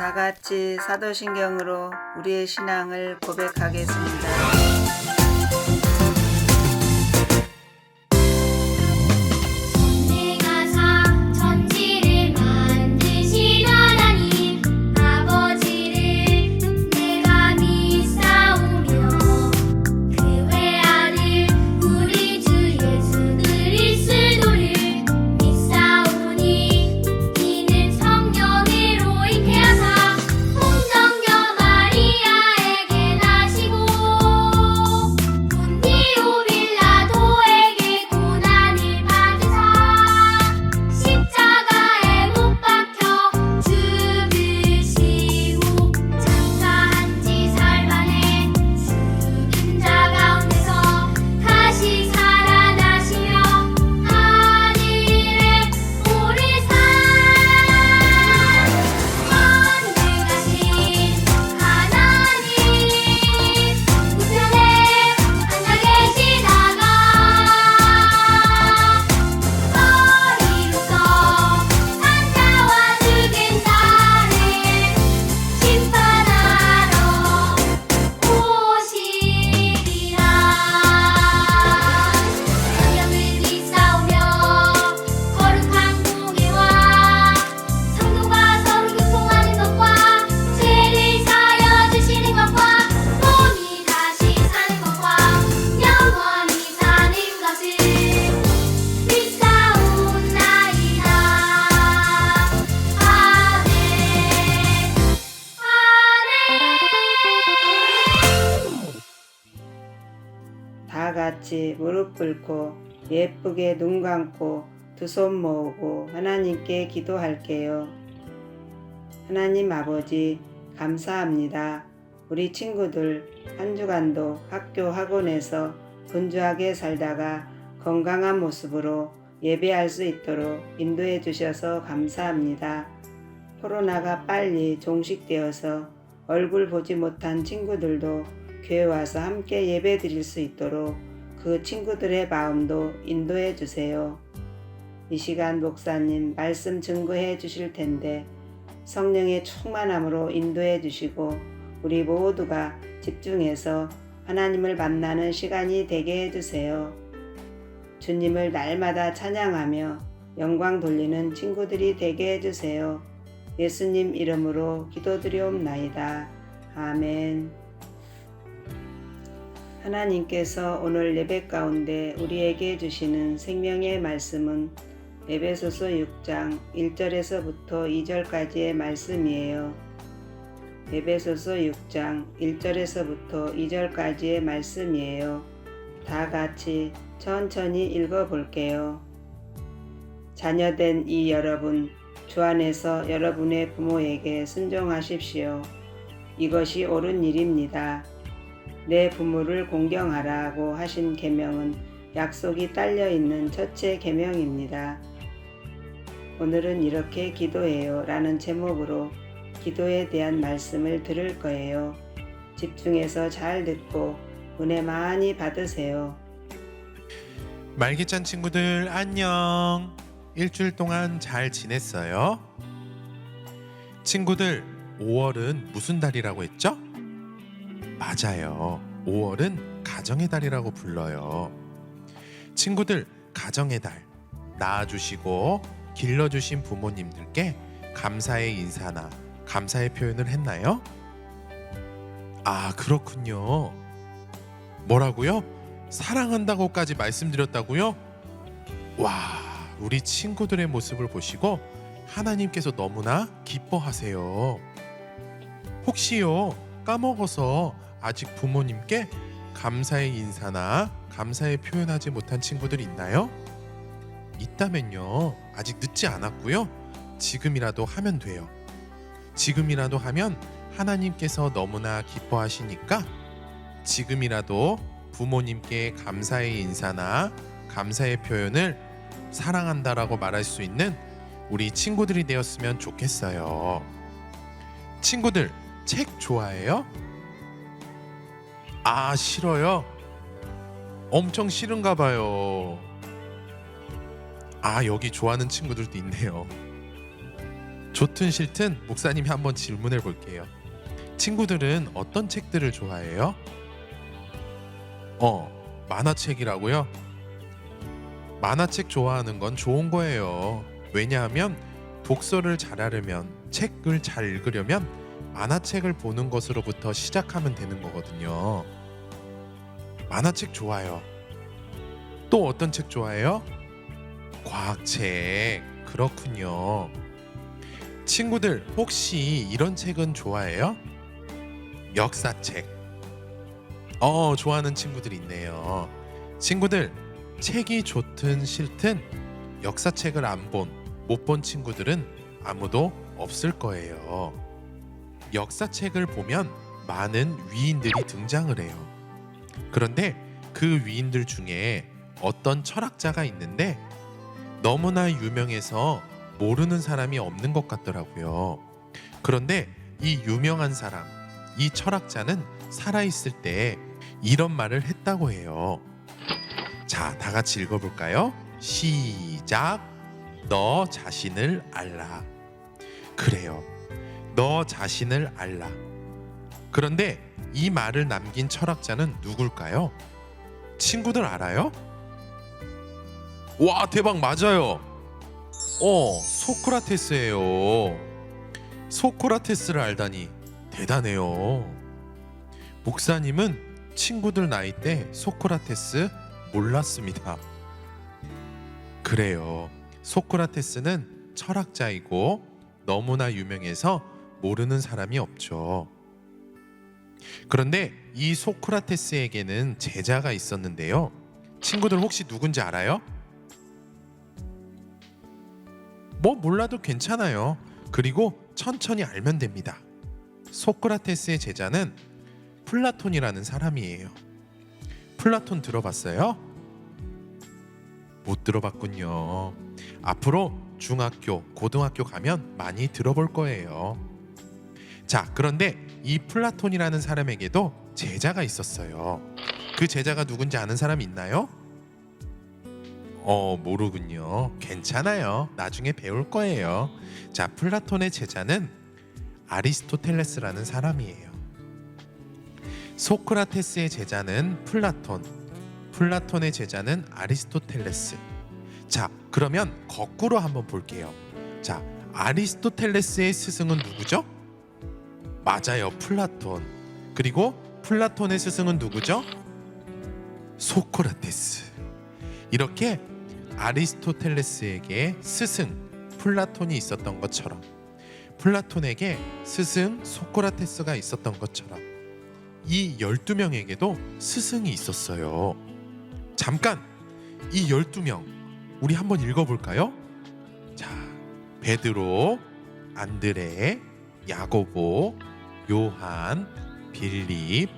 다 같이 사도신경으로 우리의 신앙을 고백하겠습니다. 전능하사 천지를 만드신 하나님 아버지를 내가 믿사오며 그 외아들 우리 주 예수 그리스도를 믿사오니 이는 성령으로 잉태하사 동정녀 마리아에게 나시고 본디오 빌라도에게 고난을 받으사 십자가에 못 박혀 죽으시고 장사한 지 사흘 만에 죽은 자 가운데서 다시 살아나시며 하늘에 오르사 전능하신 하나님 우편에 앉아 계시다가 머리로서 산자와 죽은 자를 심판하러 오시리라. 성령을 믿사오며 거룩한 공예와 성도가 서로 교통하는 것과 죄를 사하여 주시는 것과 몸이 다시 사는 것과 영원히 사는 것을 믿사옵나이다. 아멘. 다 같이 무릎 꿇고 예쁘게 눈 감고 두 손 모으고 하나님께 기도할게요. 하나님 아버지, 감사합니다. 우리 친구들 한 주간도 학교 학원에서 분주하게 살다가 건강한 모습으로 예배할 수 있도록 인도해 주셔서 감사합니다. 코로나가 빨리 종식되어서 얼굴 보지 못한 친구들도 교회 와서 함께 예배 드릴 수 있도록 그 친구들의 마음도 인도해 주세요. 이 시간 목사님 말씀 증거해 주실 텐데 성령의 충만함으로 인도해 주시고 우리 모두가 집중해서 하나님을 만나는 시간이 되게 해주세요. 주님을 날마다 찬양하며 영광 돌리는 친구들이 되게 해주세요. 예수님 이름으로 기도드리옵나이다. 아멘. 하나님께서 오늘 예배 가운데 우리에게 주시는 생명의 말씀은 에베소서 6장 1절에서부터 2절까지의 말씀이에요. 에베소서 6장 1절에서부터 2절까지의 말씀이에요. 다 같이 천천히 읽어볼게요. 자녀된 이 여러분, 주 안에서 여러분의 부모에게 순종하십시오. 이것이 옳은 일입니다. 내 부모를 공경하라고 하신 계명은 약속이 딸려있는 첫째 계명입니다. 오늘은 이렇게 기도해요 라는 제목으로 기도에 대한 말씀을 들을 거예요. 집중해서 잘 듣고 은혜 많이 받으세요. 말기찬 친구들 안녕. 일주일 동안 잘 지냈어요? 친구들, 5월은 무슨 달이라고 했죠? 맞아요. 5월은 가정의 달이라고 불러요. 친구들, 가정의 달, 낳아주시고 길러주신 부모님들께 감사의 인사나 감사의 표현을 했나요? 아, 그렇군요. 뭐라고요? 사랑한다고까지 말씀드렸다고요? 와, 우리 친구들의 모습을 보시고 하나님께서 너무나 기뻐하세요. 혹시요, 까먹어서 아직 부모님께 감사의 인사나 감사의 표현하지 못한 친구들 있나요? 있다면요, 아직 늦지 않았고요. 지금이라도 하면 돼요. 지금이라도 하면 하나님께서 너무나 기뻐하시니까 지금이라도 부모님께 감사의 인사나 감사의 표현을 사랑한다라고 말할 수 있는 우리 친구들이 되었으면 좋겠어요. 친구들, 책 좋아해요? 아, 싫어요? 엄청 싫은가 봐요. 아, 여기 좋아하는 친구들도 있네요. 좋든 싫든 목사님이 한번 질문해 볼게요. 친구들은 어떤 책들을 좋아해요? 만화책이라고요? 만화책 좋아하는 건 좋은 거예요. 왜냐하면 독서를 잘하려면, 책을 잘 읽으려면 만화책을 보는 것으로부터 시작하면 되는 거거든요. 만화책 좋아요. 또 어떤 책 좋아해요? 과학책. 그렇군요. 친구들 혹시 이런 책은 좋아해요? 역사책. 좋아하는 친구들이 있네요. 친구들, 책이 좋든 싫든 역사책을 못 본 친구들은 아무도 없을 거예요. 역사책을 보면 많은 위인들이 등장을 해요. 그런데 그 위인들 중에 어떤 철학자가 있는데 너무나 유명해서 모르는 사람이 없는 것 같더라고요. 그런데 이 유명한 사람, 이 철학자는 살아있을 때 이런 말을 했다고 해요. 자, 다 같이 읽어볼까요? 시작. 너 자신을 알라. 그래요. 너 자신을 알라. 그런데 이 말을 남긴 철학자는 누굴까요? 친구들 알아요? 와, 대박, 맞아요. 소크라테스예요. 소크라테스를 알다니 대단해요. 목사님은 친구들 나이 때 소크라테스 몰랐습니다. 그래요. 소크라테스는 철학자이고 너무나 유명해서 모르는 사람이 없죠. 그런데 이 소크라테스에게는 제자가 있었는데요. 친구들 혹시 누군지 알아요? 몰라도 괜찮아요. 그리고 천천히 알면 됩니다. 소크라테스의 제자는 플라톤이라는 사람이에요. 플라톤 들어봤어요? 못 들어봤군요. 앞으로 중학교, 고등학교 가면 많이 들어볼 거예요. 자, 그런데 이 플라톤이라는 사람에게도 제자가 있었어요. 그 제자가 누군지 아는 사람 있나요? 모르군요. 괜찮아요. 나중에 배울 거예요. 자, 플라톤의 제자는 아리스토텔레스라는 사람이에요. 소크라테스의 제자는 플라톤, 플라톤의 제자는 아리스토텔레스. 자, 그러면 거꾸로 한번 볼게요. 자, 아리스토텔레스의 스승은 누구죠? 맞아요, 플라톤. 그리고 플라톤의 스승은 누구죠? 소크라테스. 이렇게 아리스토텔레스에게 스승 플라톤이 있었던 것처럼, 플라톤에게 스승 소크라테스가 있었던 것처럼 이 12명에게도 스승이 있었어요. 잠깐, 이 12명 우리 한번 읽어볼까요? 자, 베드로, 안드레, 야고보, 요한, 빌립,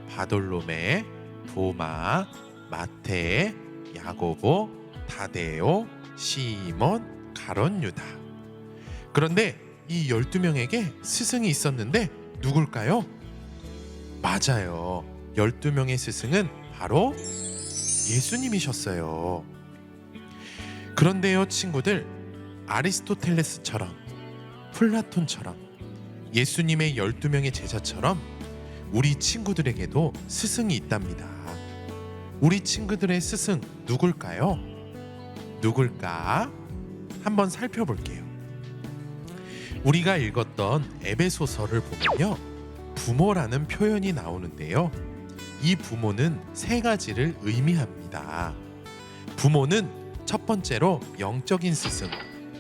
바돌로메, 도마, 마테, 야고보, 다데오, 시몬, 가론, 유다. 그런데 이 12명에게 스승이 있었는데 누굴까요? 맞아요. 12명의 스승은 바로 예수님이셨어요. 그런데요, 친구들, 아리스토텔레스처럼, 플라톤처럼, 예수님의 12명의 제자처럼 우리 친구들에게도 스승이 있답니다. 우리 친구들의 스승 누굴까요? 누굴까? 한번 살펴볼게요. 우리가 읽었던 에베소서를 보면요, 부모라는 표현이 나오는데요. 이 부모는 세 가지를 의미합니다. 부모는 첫 번째로 영적인 스승,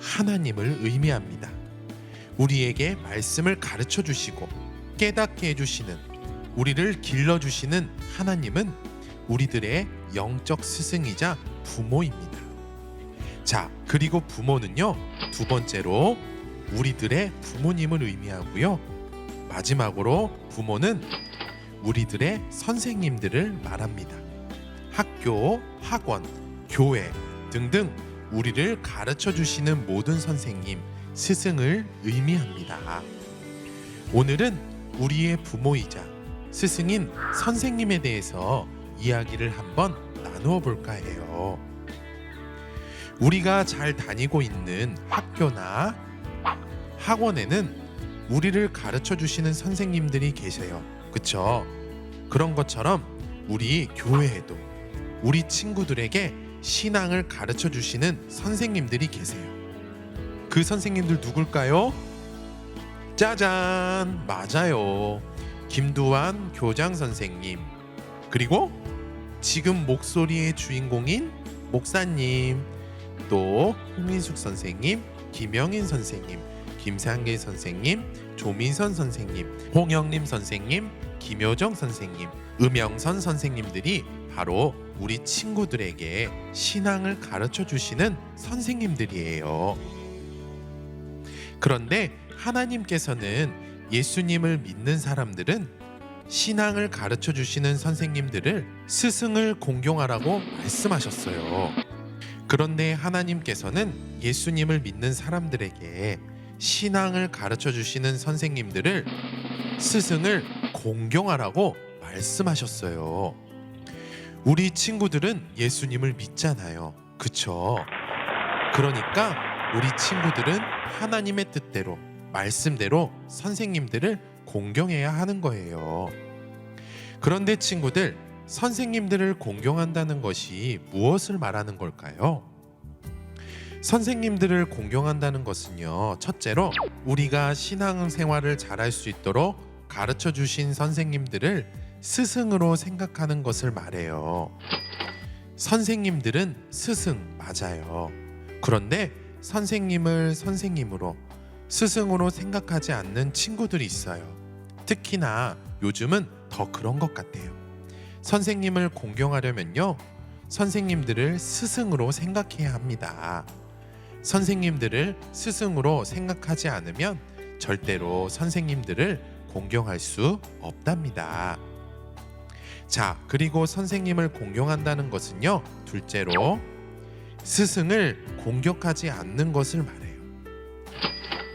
하나님을 의미합니다. 우리에게 말씀을 가르쳐 주시고 깨닫게 해주시는, 우리를 길러주시는 하나님은 우리들의 영적 스승이자 부모입니다. 자, 그리고 부모는요, 두 번째로 우리들의 부모님을 의미하고요. 마지막으로 부모는 우리들의 선생님들을 말합니다. 학교, 학원, 교회 등등 우리를 가르쳐 주시는 모든 선생님, 스승을 의미합니다. 오늘은 우리의 부모이자 스승인 선생님에 대해서 이야기를 한번 나누어 볼까 해요. 우리가 잘 다니고 있는 학교나 학원에는 우리를 가르쳐 주시는 선생님들이 계세요. 그쵸? 그런 것처럼 우리 교회에도 우리 친구들에게 신앙을 가르쳐 주시는 선생님들이 계세요. 그 선생님들 누굴까요? 짜잔! 맞아요. 김두한 교장 선생님, 그리고 지금 목소리의 주인공인 목사님, 또 홍민숙 선생님, 김영인 선생님, 김상길 선생님, 조민선 선생님, 홍영림 선생님, 김효정 선생님, 음영선 선생님들이 바로 우리 친구들에게 신앙을 가르쳐 주시는 선생님들이에요. 그런데 하나님께서는 예수님을 믿는 사람들은 신앙을 가르쳐 주시는 선생님들을 스승을 공경하라고 말씀하셨어요. 그런데 하나님께서는 예수님을 믿는 사람들에게 신앙을 가르쳐 주시는 선생님들을 스승을 공경하라고 말씀하셨어요. 우리 친구들은 예수님을 믿잖아요. 그쵸? 그러니까 우리 친구들은 하나님의 뜻대로, 말씀대로 선생님들을 공경해야 하는 거예요. 그런데 친구들, 선생님들을 공경한다는 것이 무엇을 말하는 걸까요? 선생님들을 공경한다는 것은요, 첫째로 우리가 신앙생활을 잘할 수 있도록 가르쳐 주신 선생님들을 스승으로 생각하는 것을 말해요. 선생님들은 스승 맞아요. 그런데 선생님을 선생님으로, 스승으로 생각하지 않는 친구들이 있어요. 특히나 요즘은 더 그런 것 같아요. 선생님을 공경하려면요, 선생님들을 스승으로 생각해야 합니다. 선생님들을 스승으로 생각하지 않으면 절대로 선생님들을 공경할 수 없답니다. 자, 그리고 선생님을 공경한다는 것은요, 둘째로 스승을 공격하지 않는 것을 말해요.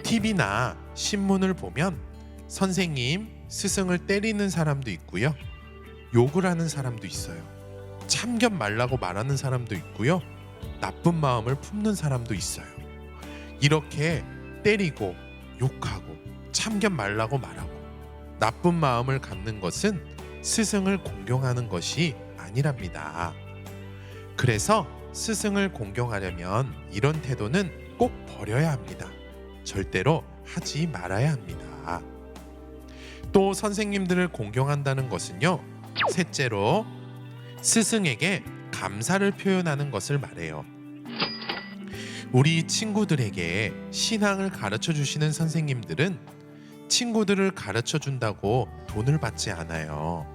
TV나 신문을 보면 선생님, 스승을 때리는 사람도 있고요, 욕을 하는 사람도 있어요. 참견 말라고 말하는 사람도 있고요, 나쁜 마음을 품는 사람도 있어요. 이렇게 때리고 욕하고 참견 말라고 말하고 나쁜 마음을 갖는 것은 스승을 공경하는 것이 아니랍니다. 그래서 스승을 공경하려면 이런 태도는 꼭 버려야 합니다. 절대로 하지 말아야 합니다. 또 선생님들을 공경한다는 것은요, 셋째로 스승에게 감사를 표현하는 것을 말해요. 우리 친구들에게 신앙을 가르쳐 주시는 선생님들은 친구들을 가르쳐 준다고 돈을 받지 않아요.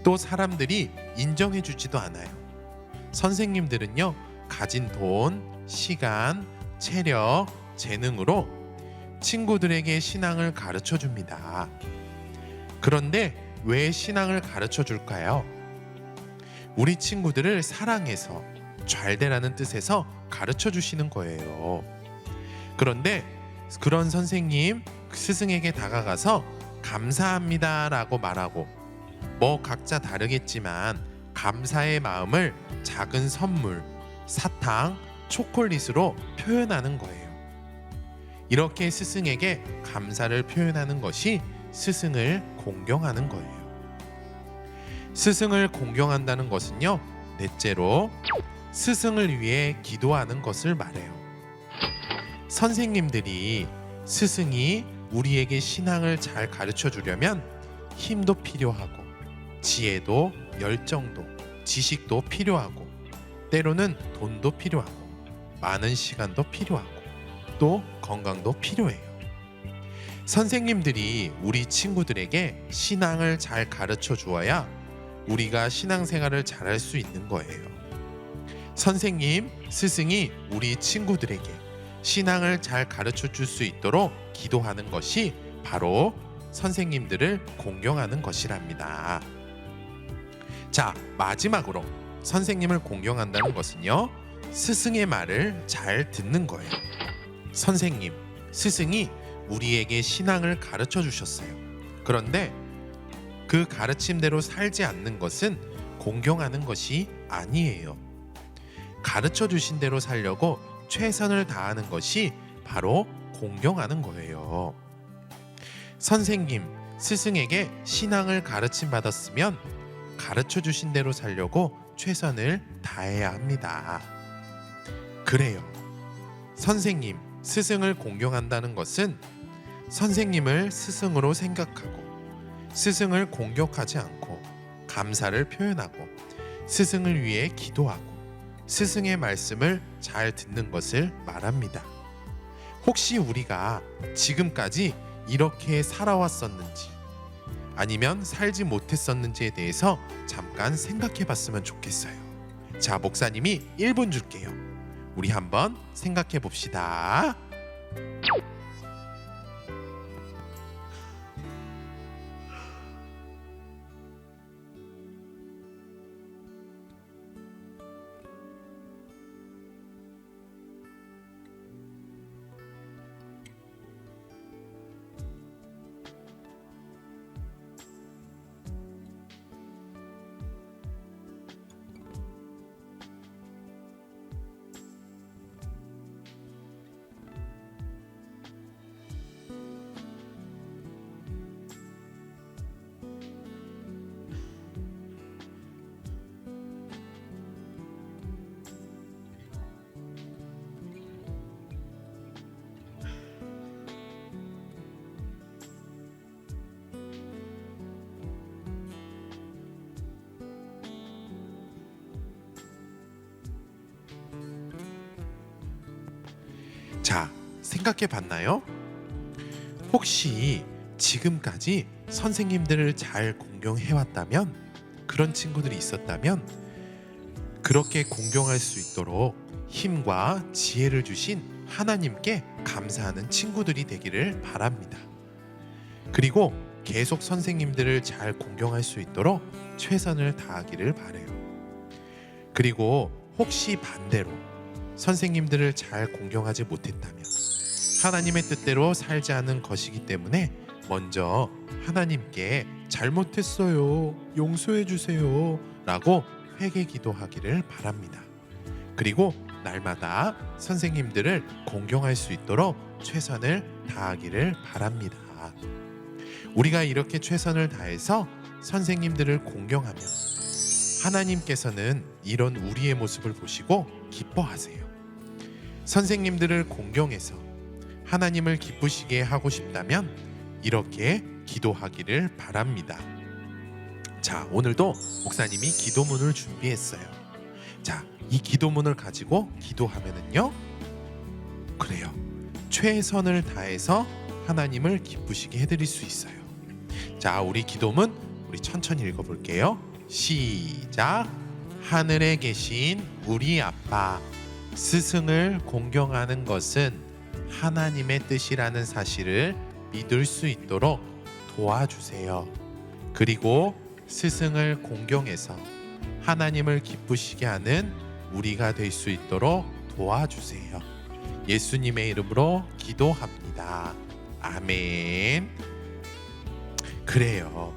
또 사람들이 인정해 주지도 않아요. 선생님들은요, 가진 돈, 시간, 체력, 재능으로 친구들에게 신앙을 가르쳐 줍니다. 그런데 왜 신앙을 가르쳐 줄까요? 우리 친구들을 사랑해서, 잘되라는 뜻에서 가르쳐 주시는 거예요. 그런데 그런 선생님, 스승에게 다가가서 감사합니다 라고 말하고, 뭐 각자 다르겠지만 감사의 마음을 작은 선물, 사탕, 초콜릿으로 표현하는 거예요. 이렇게 스승에게 감사를 표현하는 것이 스승을 공경하는 거예요. 스승을 공경한다는 것은요, 넷째로 스승을 위해 기도하는 것을 말해요. 선생님들이, 스승이 우리에게 신앙을 잘 가르쳐 주려면 힘도 필요하고, 지혜도, 열정도, 지식도 필요하고, 때로는 돈도 필요하고, 많은 시간도 필요하고, 또 건강도 필요해요. 선생님들이 우리 친구들에게 신앙을 잘 가르쳐 주어야 우리가 신앙생활을 잘할 수 있는 거예요. 선생님, 스승이 우리 친구들에게 신앙을 잘 가르쳐 줄 수 있도록 기도하는 것이 바로 선생님들을 공경하는 것이랍니다. 자, 마지막으로 선생님을 공경한다는 것은요, 스승의 말을 잘 듣는 거예요. 선생님, 스승이 우리에게 신앙을 가르쳐 주셨어요. 그런데 그 가르침대로 살지 않는 것은 공경하는 것이 아니에요. 가르쳐 주신 대로 살려고 최선을 다하는 것이 바로 공경하는 거예요. 선생님, 스승에게 신앙을 가르침 받았으면 가르쳐 주신 대로 살려고 최선을 다해야 합니다. 그래요. 선생님, 스승을 공경한다는 것은 선생님을 스승으로 생각하고 스승을 공격하지 않고 감사를 표현하고 스승을 위해 기도하고 스승의 말씀을 잘 듣는 것을 말합니다. 혹시 우리가 지금까지 이렇게 살아왔었는지 아니면 살지 못했었는지에 대해서 잠깐 생각해 봤으면 좋겠어요. 자, 목사님이 1분 줄게요. 우리 한번 생각해 봅시다. 자, 생각해 봤나요? 혹시 지금까지 선생님들을 잘 공경해 왔다면, 그런 친구들이 있었다면 그렇게 공경할 수 있도록 힘과 지혜를 주신 하나님께 감사하는 친구들이 되기를 바랍니다. 그리고 계속 선생님들을 잘 공경할 수 있도록 최선을 다하기를 바라요. 그리고 혹시 반대로 선생님들을 잘 공경하지 못했다면 하나님의 뜻대로 살지 않은 것이기 때문에 먼저 하나님께 잘못했어요, 용서해 주세요 라고 회개 기도하기를 바랍니다. 그리고 날마다 선생님들을 공경할 수 있도록 최선을 다하기를 바랍니다. 우리가 이렇게 최선을 다해서 선생님들을 공경하면 하나님께서는 이런 우리의 모습을 보시고 기뻐하세요. 선생님들을 공경해서 하나님을 기쁘시게 하고 싶다면 이렇게 기도하기를 바랍니다. 자, 오늘도 목사님이 기도문을 준비했어요. 자, 이 기도문을 가지고 기도하면은요, 그래요, 최선을 다해서 하나님을 기쁘시게 해드릴 수 있어요. 자, 우리 기도문 우리 천천히 읽어볼게요. 시작. 하늘에 계신 우리 아빠, 스승을 공경하는 것은 하나님의 뜻이라는 사실을 믿을 수 있도록 도와주세요. 그리고 스승을 공경해서 하나님을 기쁘시게 하는 우리가 될 수 있도록 도와주세요. 예수님의 이름으로 기도합니다. 아멘. 그래요.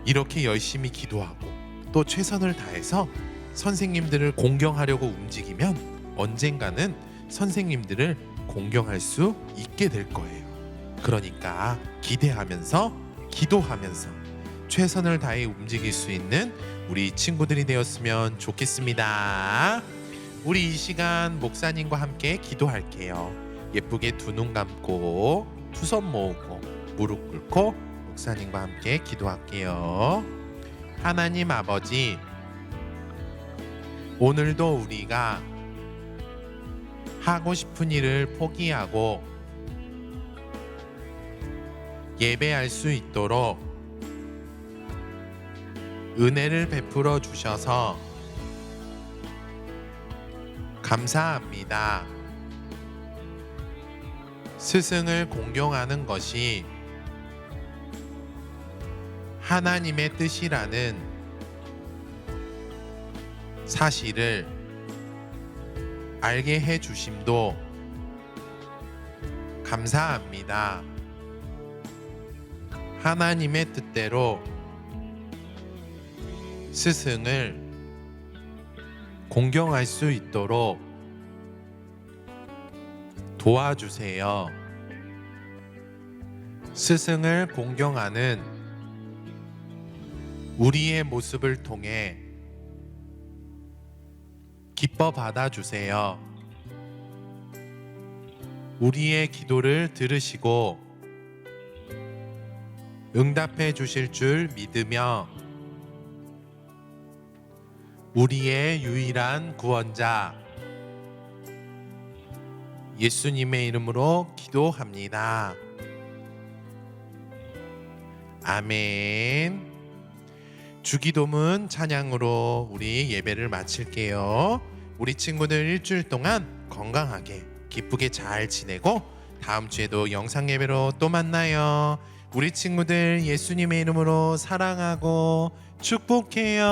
이렇게 열심히 기도하고 또 최선을 다해서 선생님들을 공경하려고 움직이면 언젠가는 선생님들을 공경할 수 있게 될 거예요. 그러니까 기대하면서 기도하면서 최선을 다해 움직일 수 있는 우리 친구들이 되었으면 좋겠습니다. 우리 이 시간 목사님과 함께 기도할게요. 예쁘게 두 눈 감고 두 손 모으고 무릎 꿇고 목사님과 함께 기도할게요. 하나님 아버지, 오늘도 우리가 하고 싶은 일을 포기하고 예배할 수 있도록 은혜를 베풀어 주셔서 감사합니다. 스승을 공경하는 것이 하나님의 뜻이라는 사실을 알게 해 주심도 감사합니다. 하나님의 뜻대로 스승을 공경할 수 있도록 도와주세요. 스승을 공경하는 우리의 모습을 통해 기뻐 받아주세요. 우리의 기도를 들으시고 응답해 주실 줄 믿으며 우리의 유일한 구원자 예수님의 이름으로 기도합니다. 아멘. 주기도문 찬양으로 우리 예배를 마칠게요. 우리 친구들 일주일 동안 건강하게 기쁘게 잘 지내고 다음 주에도 영상 예배로 또 만나요. 우리 친구들 예수님의 이름으로 사랑하고 축복해요.